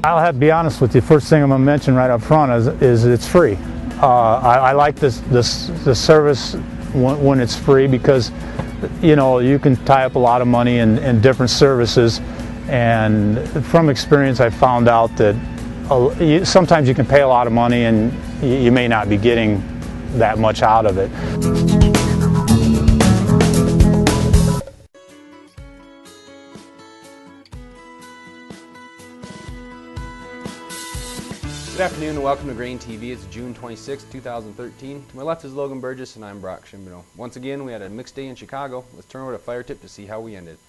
I'll have to be honest with you. First thing I'm going to mention right up front is it's free. I like this service when it's free because, you know, you can tie up a lot of money in different services, and from experience I found out that sometimes you can pay a lot of money and you may not be getting that much out of it. Good afternoon and welcome to GrainTV. It's June 26, 2013. To my left is Logan Burgess and I'm Brock Shimbino. Once again, we had a mixed day in Chicago. Let's turn over to Fire Tip to see how we ended.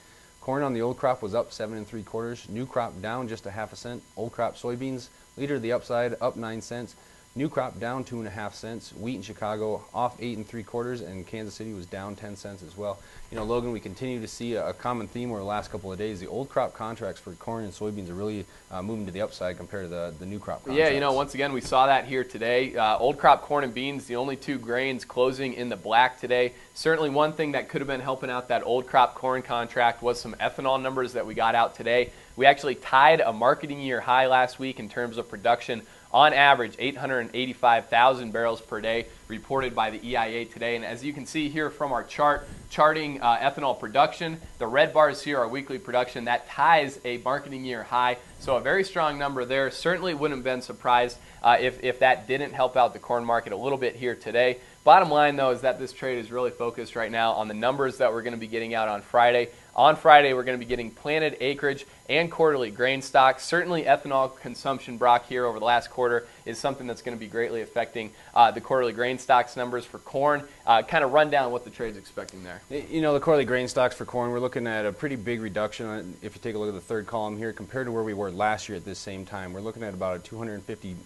Corn on the old crop was up 7 3/4. New crop down just a half a cent. Old crop soybeans, leader to the upside, up 9 cents. New crop down 2.5 cents. Wheat in Chicago off 8 3/4, and Kansas City was down 10 cents as well. You know, Logan, we continue to see a common theme over the last couple of days. The old crop contracts for corn and soybeans are really moving to the upside compared to the new crop contracts. Yeah, you know, once again, we saw that here today. Old crop corn and beans, the only two grains closing in the black today. Certainly one thing that could have been helping out that old crop corn contract was some ethanol numbers that we got out today. We actually tied a marketing year high last week in terms of production. On average, 885,000 barrels per day reported by the EIA today. And as you can see here from our charting ethanol production, the red bars here are weekly production. That ties a marketing year high. So a very strong number there. Certainly wouldn't have been surprised if that didn't help out the corn market a little bit here today. Bottom line, though, is that this trade is really focused right now on the numbers that we're going to be getting out on Friday. On Friday, we're going to be getting planted acreage and quarterly grain stocks. Certainly ethanol consumption, Brock, here over the last quarter is something that's going to be greatly affecting the quarterly grain stocks numbers for corn. Kind of run down what the trade's expecting there. You know, the quarterly grain stocks for corn, we're looking at a pretty big reduction. If you take a look at the third column here, compared to where we were last year at this same time, we're looking at about a 250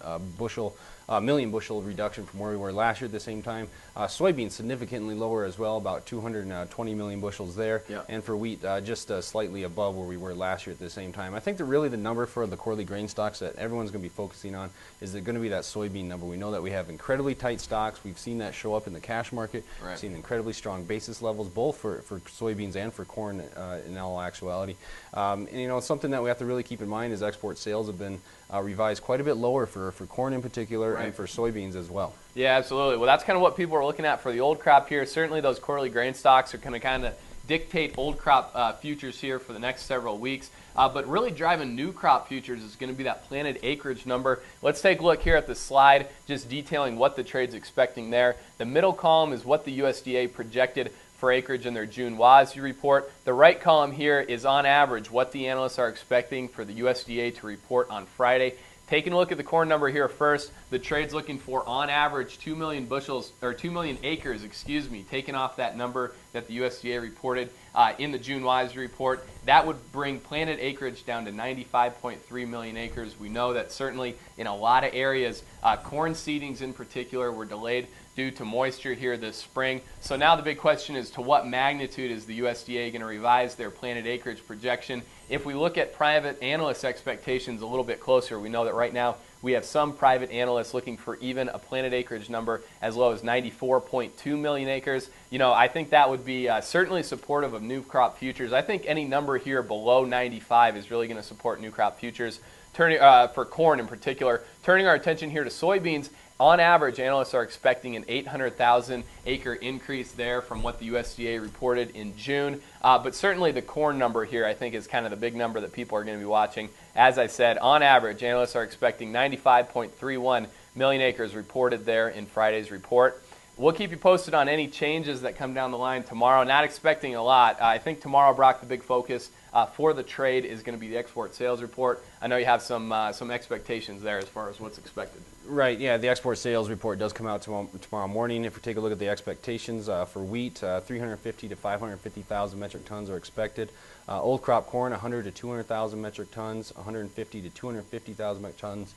million bushel reduction from where we were last year at the same time. Soybeans significantly lower as well, about 220 million bushels there. Yep. And for wheat, just slightly above where we were last year at the same time. I think that really the number for the quarterly grain stocks that everyone's going to be focusing on is going to be that soybean number. We know that we have incredibly tight stocks. We've seen that show up in the cash market. Right. We've seen incredibly strong basis levels, both for soybeans and for corn in all actuality. And you know, something that we have to really keep in mind is export sales have been revised quite a bit lower for corn in particular, right, and for soybeans as well. Yeah, absolutely. Well, that's kind of what people are looking at for the old crop here. Certainly those quarterly grain stocks are going to kind of dictate old crop futures here for the next several weeks. But really driving new crop futures is going to be that planted acreage number. Let's take a look here at the slide, just detailing what the trade's expecting there. The middle column is what the USDA projected for acreage in their June WASDE report. The right column here is on average what the analysts are expecting for the USDA to report on Friday. Taking a look at the corn number here first, the trade's looking for on average 2 million bushels, or 2 million acres, excuse me, taking off that number that the USDA reported in the June WASDE report. That would bring planted acreage down to 95.3 million acres. We know that certainly in a lot of areas, corn seedings in particular were delayed due to moisture here this spring. So now the big question is, to what magnitude is the USDA going to revise their planted acreage projection? If we look at private analyst expectations a little bit closer, we know that right now we have some private analysts looking for even a planted acreage number as low as 94.2 million acres. You know, I think that would be certainly supportive of new crop futures. I think any number here below 95 is really going to support new crop futures, for corn in particular. Turning our attention here to soybeans, on average, analysts are expecting an 800,000 acre increase there from what the USDA reported in June. But certainly the corn number here, I think, is kind of the big number that people are going to be watching. As I said, on average, analysts are expecting 95.31 million acres reported there in Friday's report. We'll keep you posted on any changes that come down the line tomorrow. Not expecting a lot. I think tomorrow, Brock, the big focus for the trade is going to be the export sales report. I know you have some expectations there as far as what's expected. Right, yeah, the export sales report does come out tomorrow morning. If we take a look at the expectations for wheat, 350 to 550,000 metric tons are expected. Old crop corn, 100 to 200,000 metric tons, 150 to 250,000 metric tons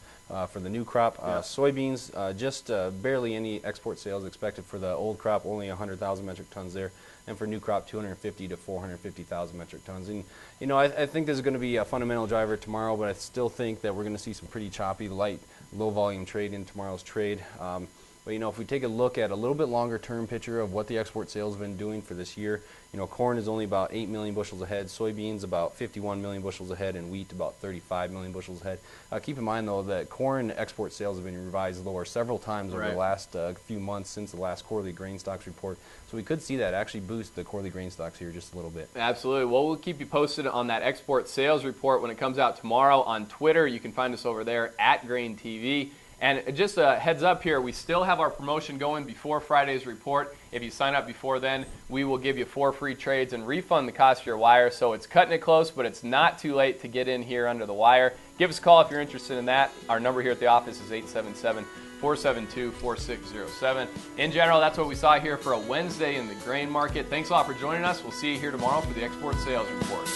for the new crop. Soybeans, just barely any export sales expected for the old crop, only 100,000 metric tons there. And for new crop, 250 to 450,000 metric tons. And you know, I think this is going to be a fundamental driver tomorrow, but I still think that we're going to see some pretty choppy, light, low volume trade in tomorrow's trade. But, if we take a look at a little bit longer term picture of what the export sales have been doing for this year, corn is only about 8 million bushels ahead, soybeans about 51 million bushels ahead, and wheat about 35 million bushels ahead. Keep in mind, though, that corn export sales have been revised lower several times over the last few months since the last quarterly grain stocks report. So we could see that actually boost the quarterly grain stocks here just a little bit. Absolutely. Well, we'll keep you posted on that export sales report when it comes out tomorrow on Twitter. You can find us over there at GrainTV. And just a heads up here, we still have our promotion going before Friday's report. If you sign up before then, we will give you 4 free trades and refund the cost of your wire. So it's cutting it close, but it's not too late to get in here under the wire. Give us a call if you're interested in that. Our number here at the office is 877-472-4607. In general, that's what we saw here for a Wednesday in the grain market. Thanks a lot for joining us. We'll see you here tomorrow for the export sales report.